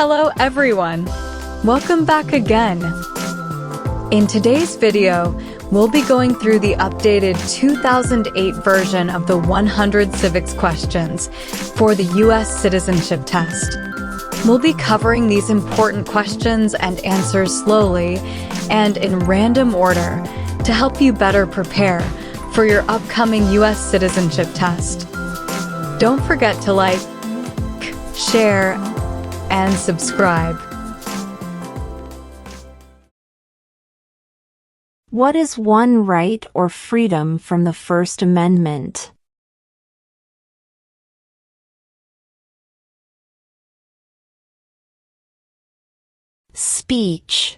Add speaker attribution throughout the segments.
Speaker 1: Hello everyone! Welcome back again! In today's video, we'll be going through the updated 2008 version of the 100 civics questions for the U.S. citizenship test. We'll be covering these important questions and answers slowly and in random order to help you better prepare for your upcoming U.S. citizenship test. Don't forget to like, share, and subscribe.
Speaker 2: What is one right or freedom from the First Amendment? Speech.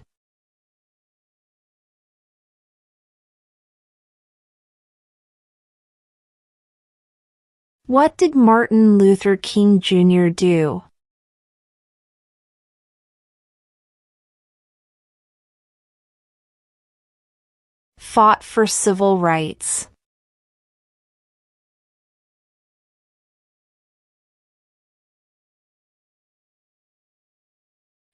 Speaker 2: What did Martin Luther King Jr. do? Fought for civil rights.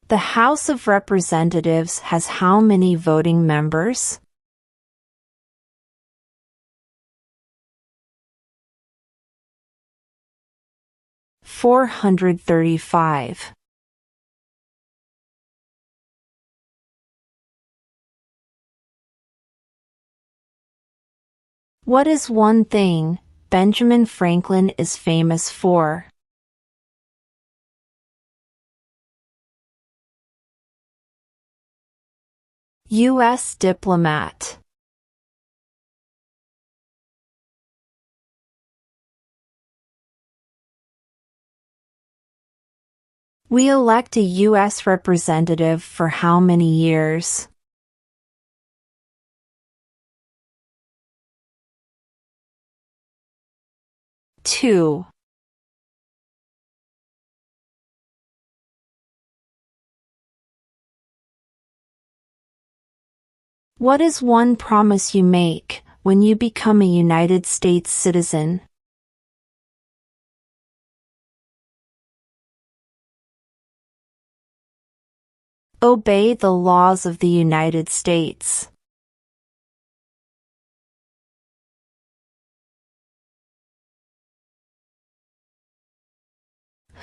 Speaker 2: The House of Representatives has how many voting members? $435. What is one thing Benjamin Franklin is famous for? U.S. diplomat. We elect a U.S. representative for how many years? Two. What is one promise you make when you become a United States citizen? Obey the laws of the United States.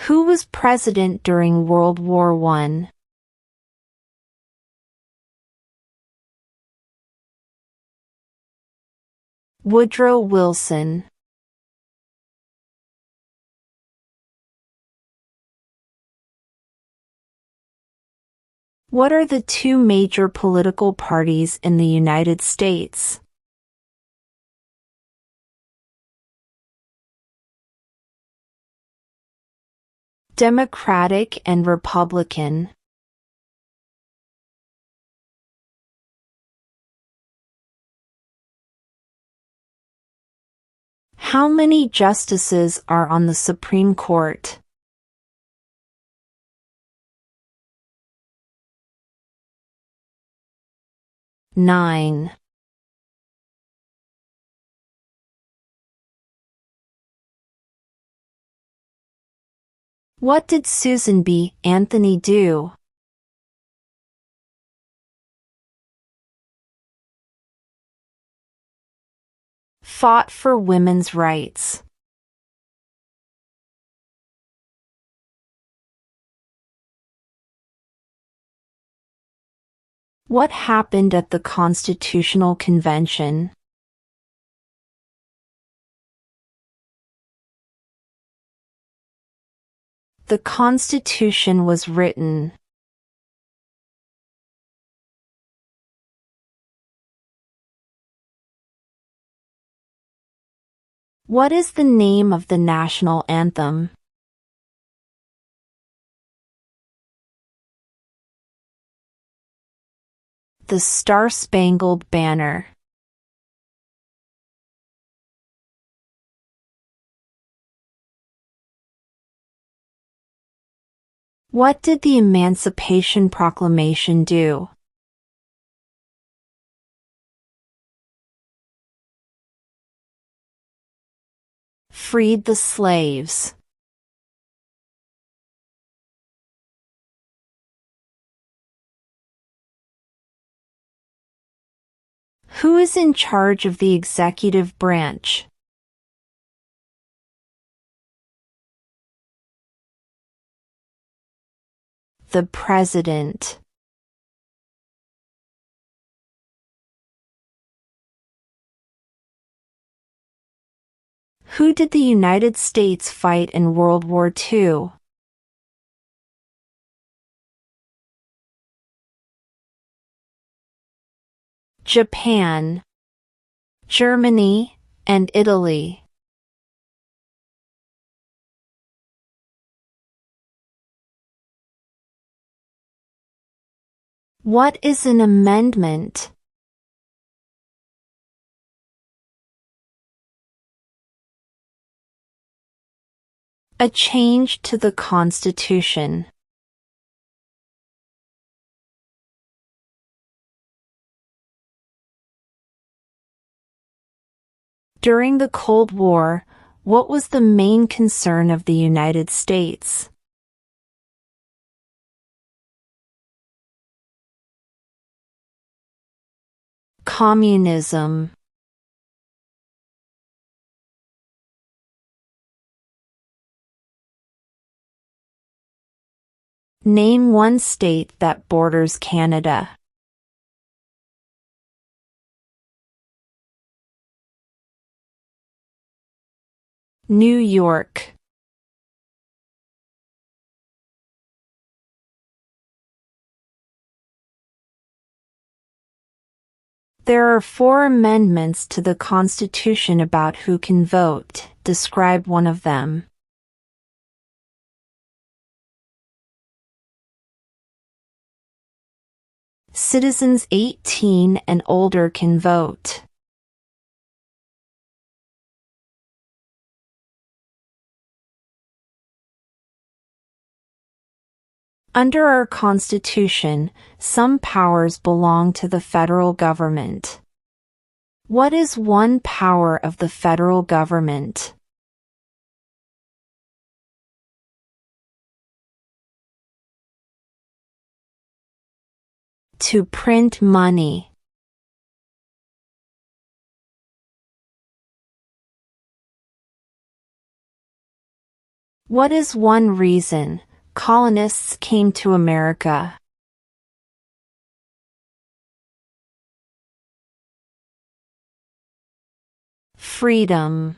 Speaker 2: Who was president during World War I? Woodrow Wilson. What are the two major political parties in the United States? Democratic and Republican. How many justices are on the Supreme Court? Nine. What did Susan B. Anthony do? Fought for women's rights. What happened at the Constitutional Convention? The Constitution was written. What is the name of the national anthem? The Star-Spangled Banner. What did the Emancipation Proclamation do? Freed the slaves. Who is in charge of the executive branch? The President. Who did the United States fight in World War II? Japan, Germany, and Italy. What is an amendment? A change to the Constitution. During the Cold War, what was the main concern of the United States? Communism. Name one state that borders Canada. New York. There are 4 amendments to the Constitution about who can vote. Describe one of them. Citizens 18 and older can vote. Under our Constitution, some powers belong to the federal government. What is one power of the federal government? To print money. What is one reason colonists came to America? Freedom.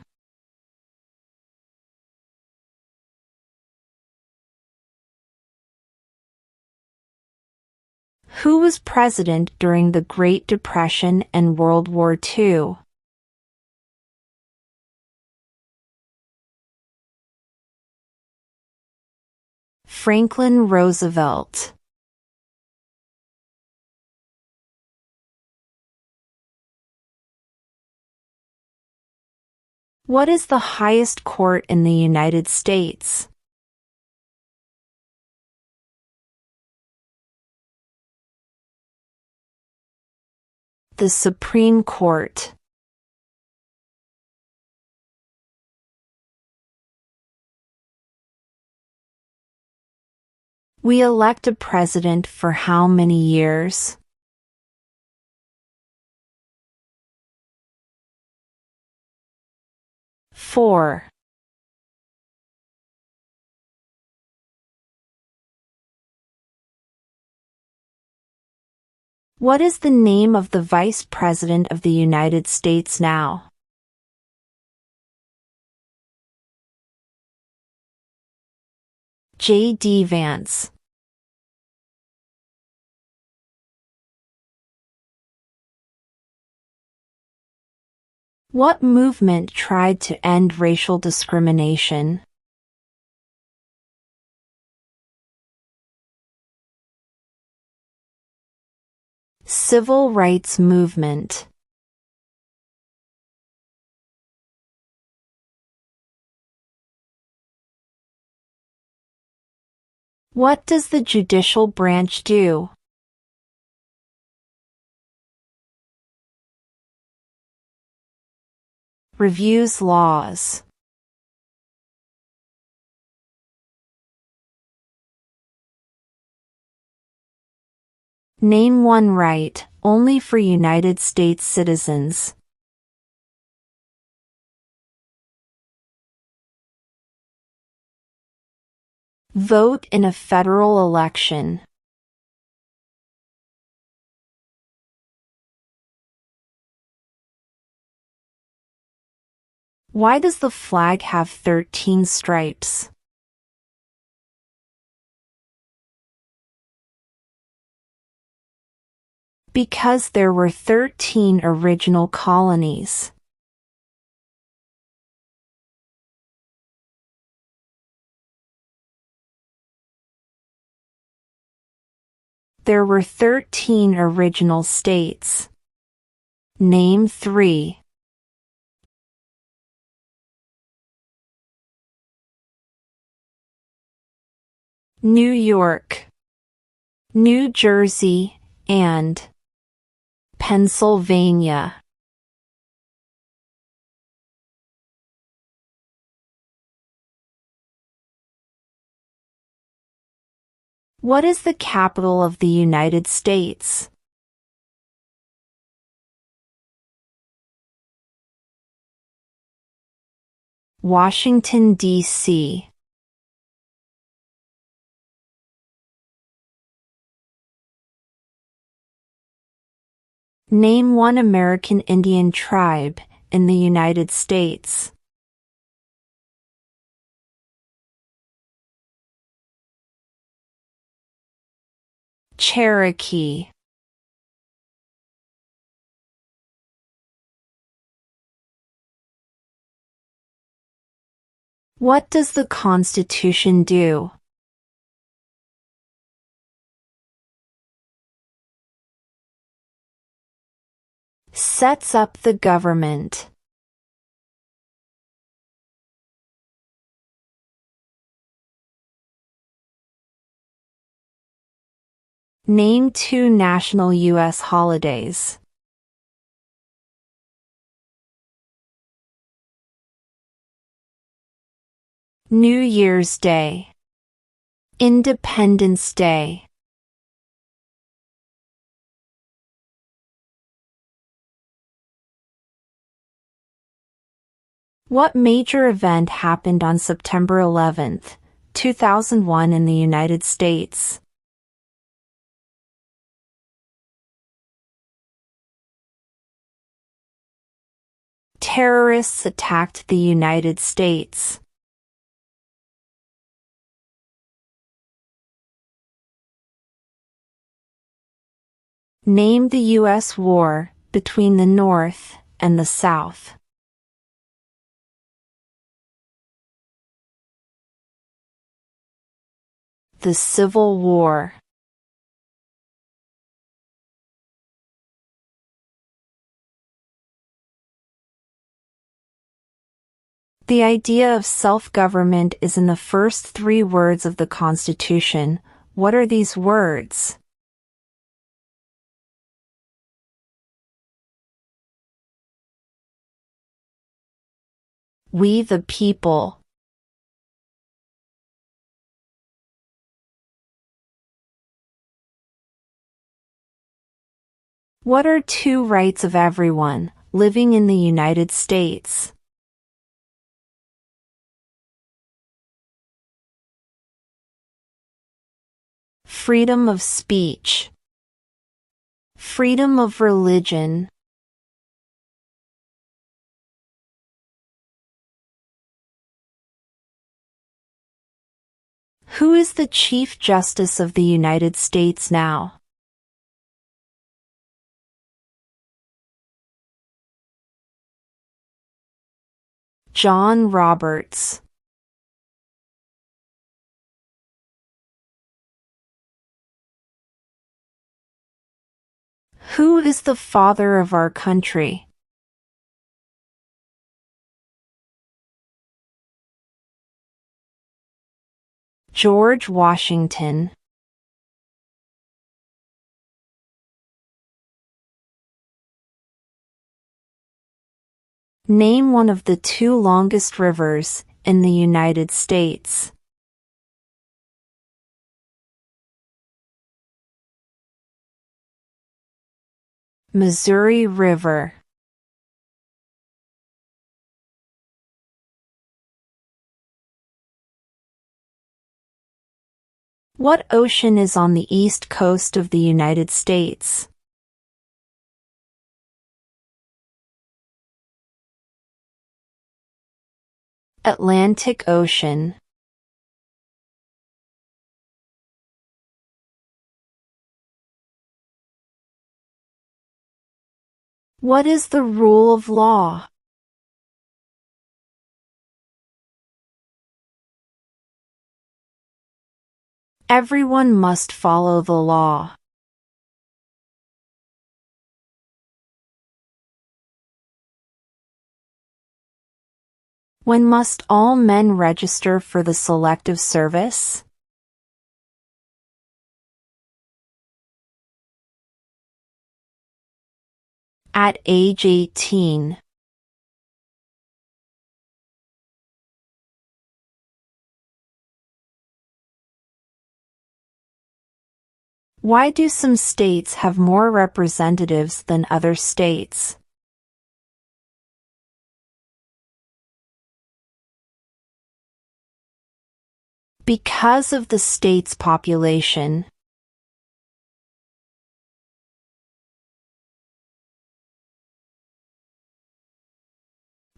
Speaker 2: Who was president during the Great Depression and World War II? Franklin Roosevelt. What is the highest court in the United States? The Supreme Court. We elect a president for how many years? Four. What is the name of the Vice President of the United States now? J.D. Vance. What movement tried to end racial discrimination? Civil rights movement. What does the judicial branch do? Reviews laws. Name one right only for United States citizens. Vote in a federal election. Why does the flag have 13 stripes? Because there were 13 original colonies. There were 13 original states. Name 3. New York, New Jersey, and Pennsylvania. What is the capital of the United States? Washington, D.C. Name one American Indian tribe in the United States. Cherokee. What does the Constitution do? Sets up the government. Name 2 national U.S. holidays. New Year's Day. Independence Day. What major event happened on September 11, 2001 in the United States? Terrorists attacked the United States. Name the U.S. war between the North and the South. The Civil War. The idea of self-government is in the first 3 words of the Constitution. What are these words? We the people. What are 2 rights of everyone living in the United States? Freedom of speech. Freedom of religion. Who is the Chief Justice of the United States now? John Roberts. Who is the father of our country? George Washington. Name one of the 2 longest rivers in the United States. Missouri River. What ocean is on the east coast of the United States? Atlantic Ocean. What is the rule of law? Everyone must follow the law. When must all men register for the Selective Service? At age 18. Why do some states have more representatives than other states? Because of the state's population.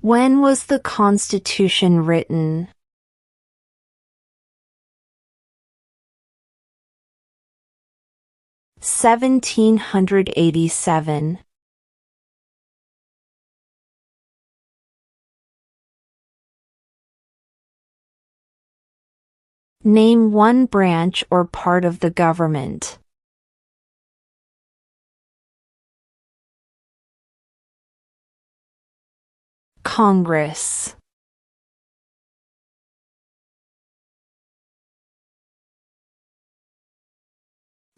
Speaker 2: When was the Constitution written? (1787). Name one branch or part of the government. Congress.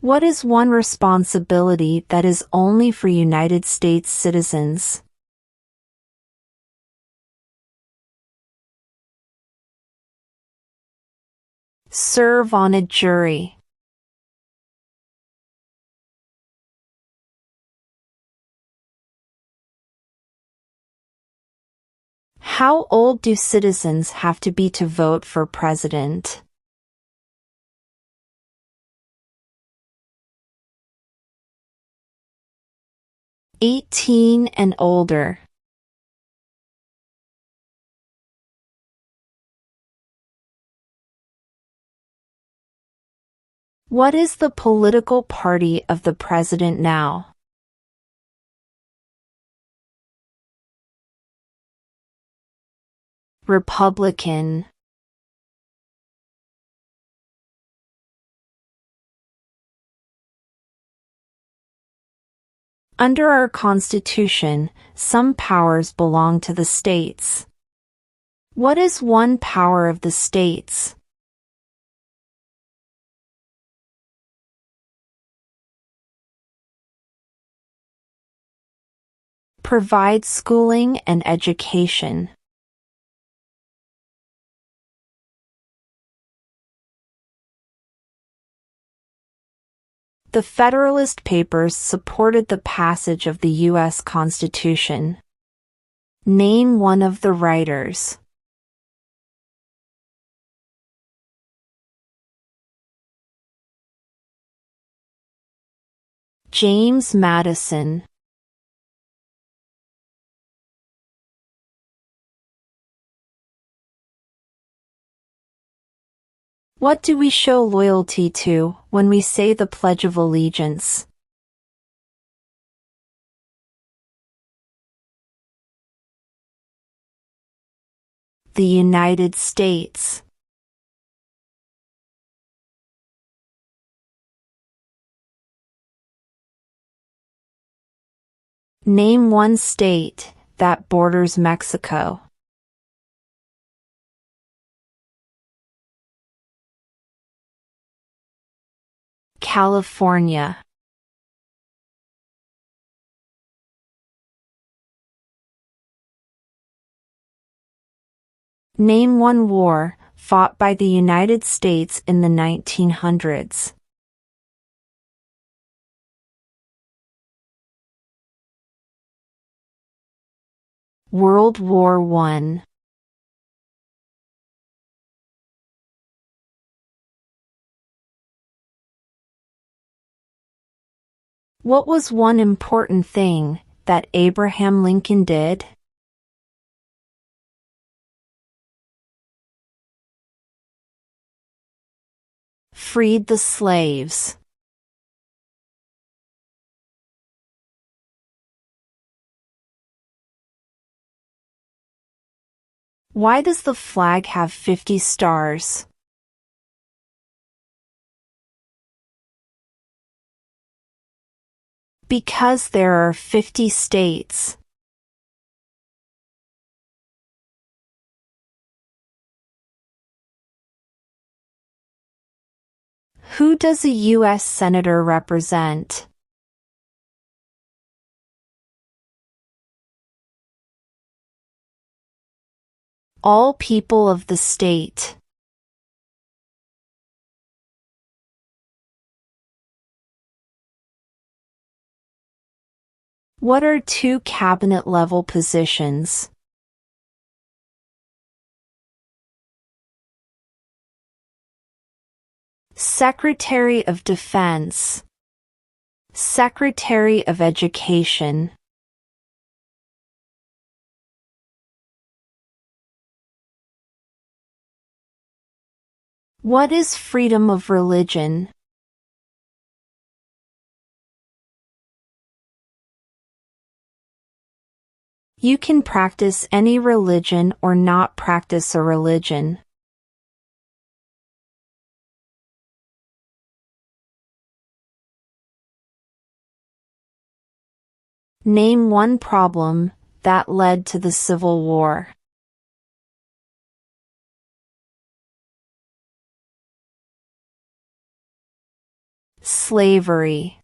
Speaker 2: What is one responsibility that is only for United States citizens? Serve on a jury. How old do citizens have to be to vote for president? 18 and older. What is the political party of the president now? Republican. Under our Constitution, some powers belong to the states. What is one power of the states? Provide schooling and education. The Federalist Papers supported the passage of the U.S. Constitution. Name one of the writers. James Madison. What do we show loyalty to when we say the Pledge of Allegiance? The United States. Name one state that borders Mexico. California. Name one war fought by the United States in the 1900s. World War I. What was one important thing that Abraham Lincoln did? Freed the slaves. Why does the flag have 50 stars? Because there are 50 states. Who does a U.S. Senator represent? All people of the state. What are two cabinet-level positions? Secretary of Defense. Secretary of Education. What is freedom of religion? You can practice any religion or not practice a religion. Name one problem that led to the Civil War. Slavery.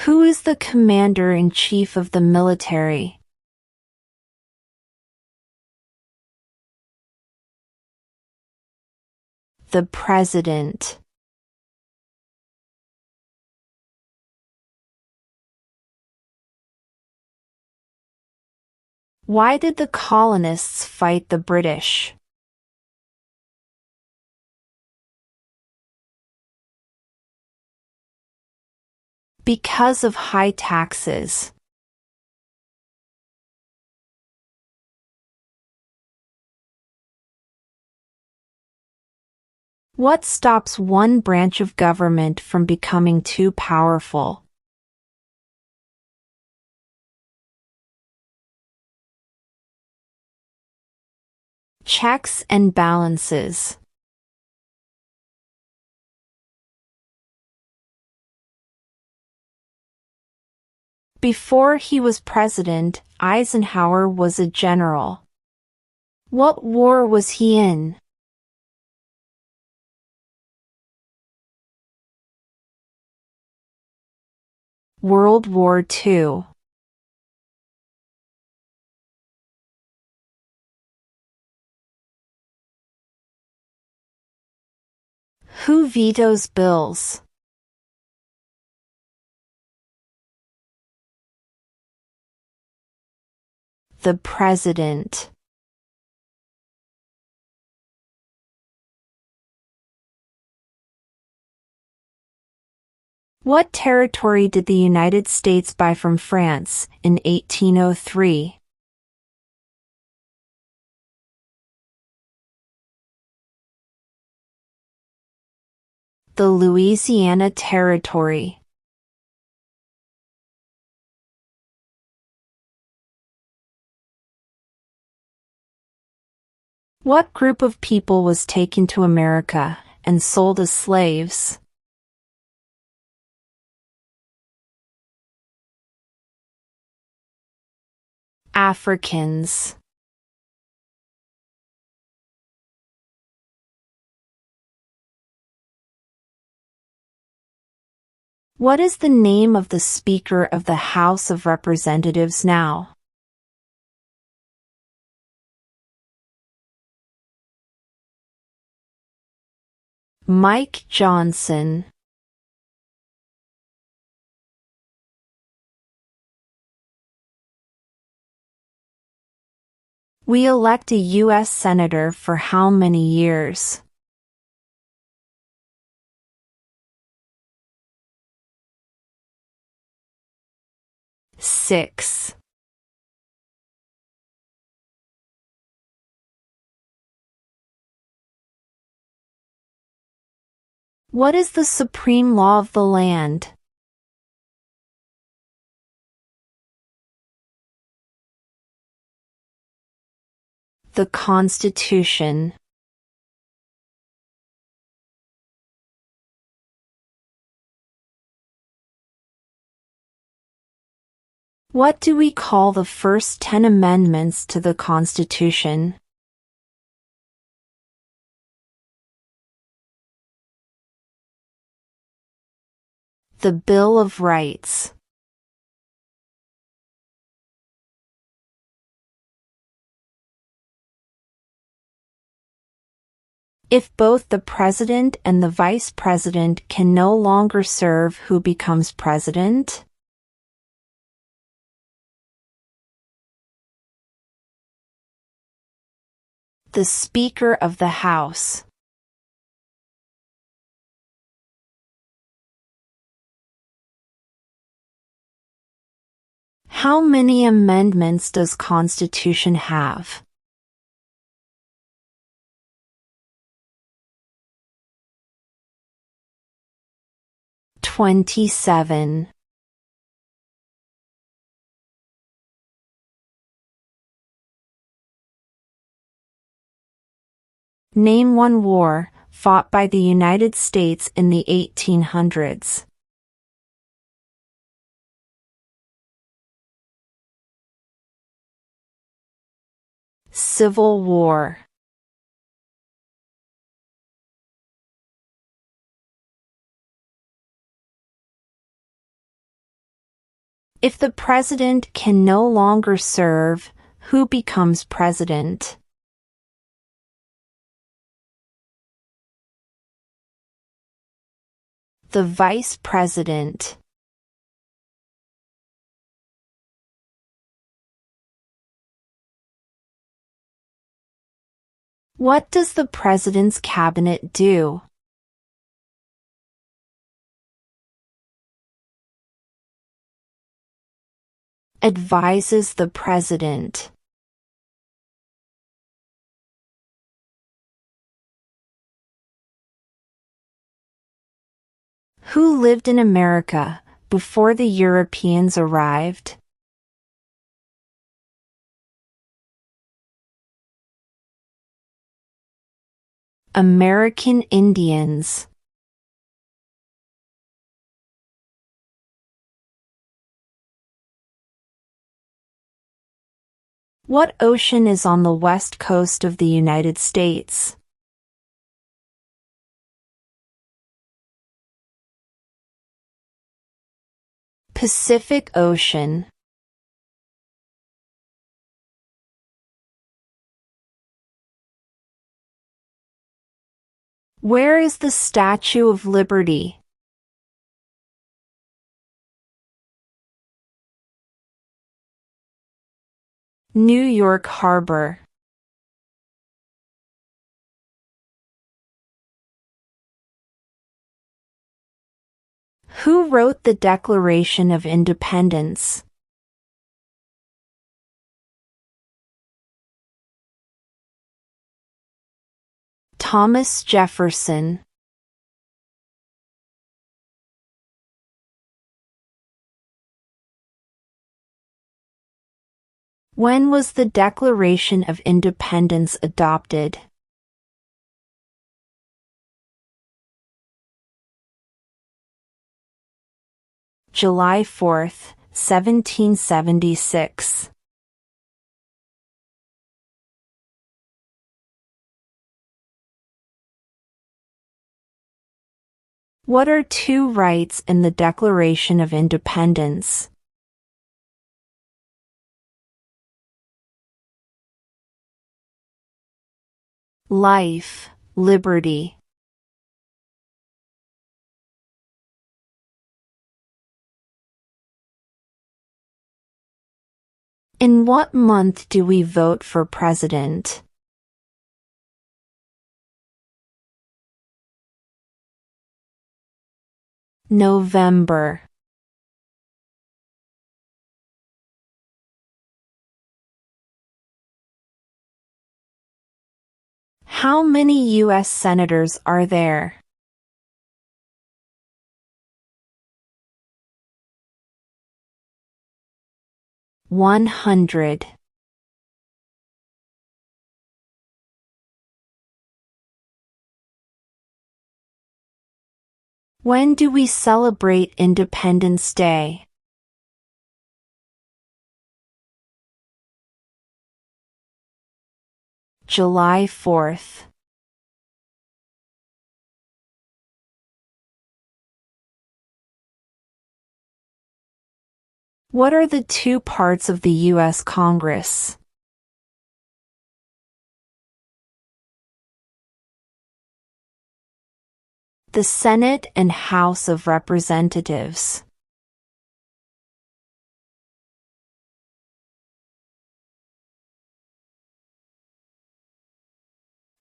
Speaker 2: Who is the commander-in-chief of the military? The president. Why did the colonists fight the British? Because of high taxes. What stops one branch of government from becoming too powerful? Checks and balances. Before he was president, Eisenhower was a general. What war was he in? World War II. Who vetoes bills? The president. What territory did the United States buy from France in 1803? The Louisiana Territory. What group of people was taken to America and sold as slaves? Africans. What is the name of the Speaker of the House of Representatives now? Mike Johnson. We elect a U.S. Senator for how many years? 6. What is the supreme law of the land? The Constitution. What do we call the first 10 amendments to the Constitution? The Bill of Rights. If both the president and the vice president can no longer serve, who becomes president? The Speaker of the House. How many amendments does Constitution have? 27. Name one war fought by the United States in the 1800s. Civil War. If the president can no longer serve, who becomes president? The vice president. What does the president's cabinet do? Advises the president. Who lived in America before the Europeans arrived? American Indians. What ocean is on the west coast of the United States? Pacific Ocean. Where is the Statue of Liberty? New York Harbor. Who wrote the Declaration of Independence? Thomas Jefferson. When was the Declaration of Independence adopted? July 4, 1776. What are two rights in the Declaration of Independence? Life, liberty. In what month do we vote for president? November. How many U.S. senators are there? 100. When do we celebrate Independence Day? July 4th. What are the two parts of the U.S. Congress? The Senate and House of Representatives.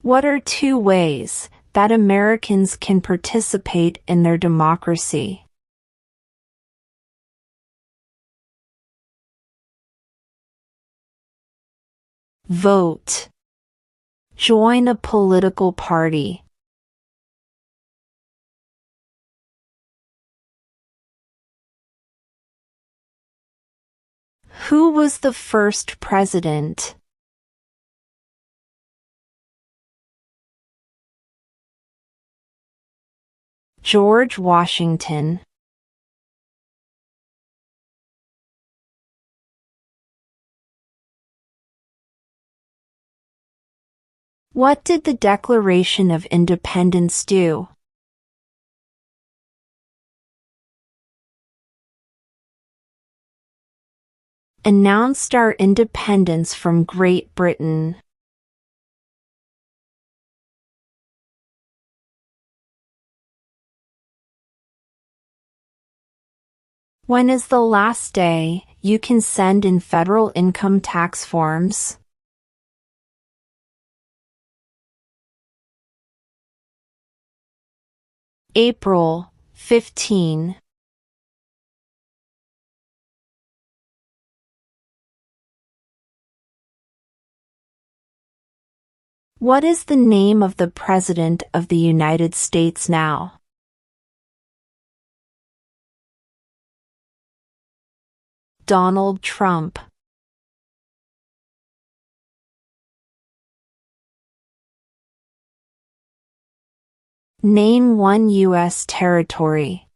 Speaker 2: What are two ways that Americans can participate in their democracy? Vote. Join a political party. Who was the first president? George Washington. What did the Declaration of Independence do? Announced our independence from Great Britain. When is the last day you can send in federal income tax forms? April 15. What is the name of the President of the United States now? Donald Trump. Name one U.S. territory.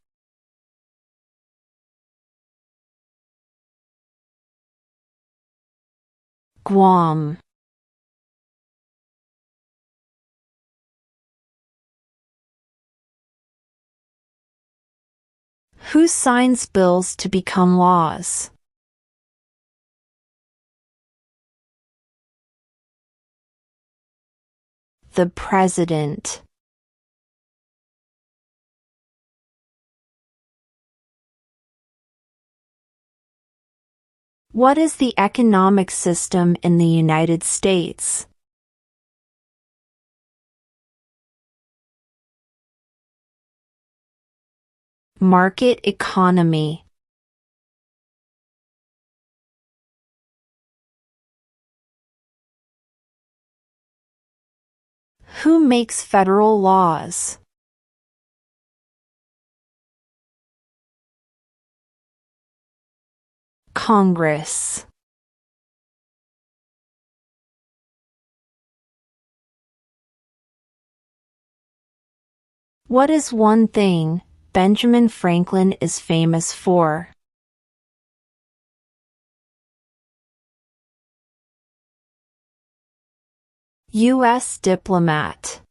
Speaker 2: Guam. Who signs bills to become laws? The President. What is the economic system in the United States? Market economy. Who makes federal laws? Congress. What is one thing Benjamin Franklin is famous for? U.S. diplomat.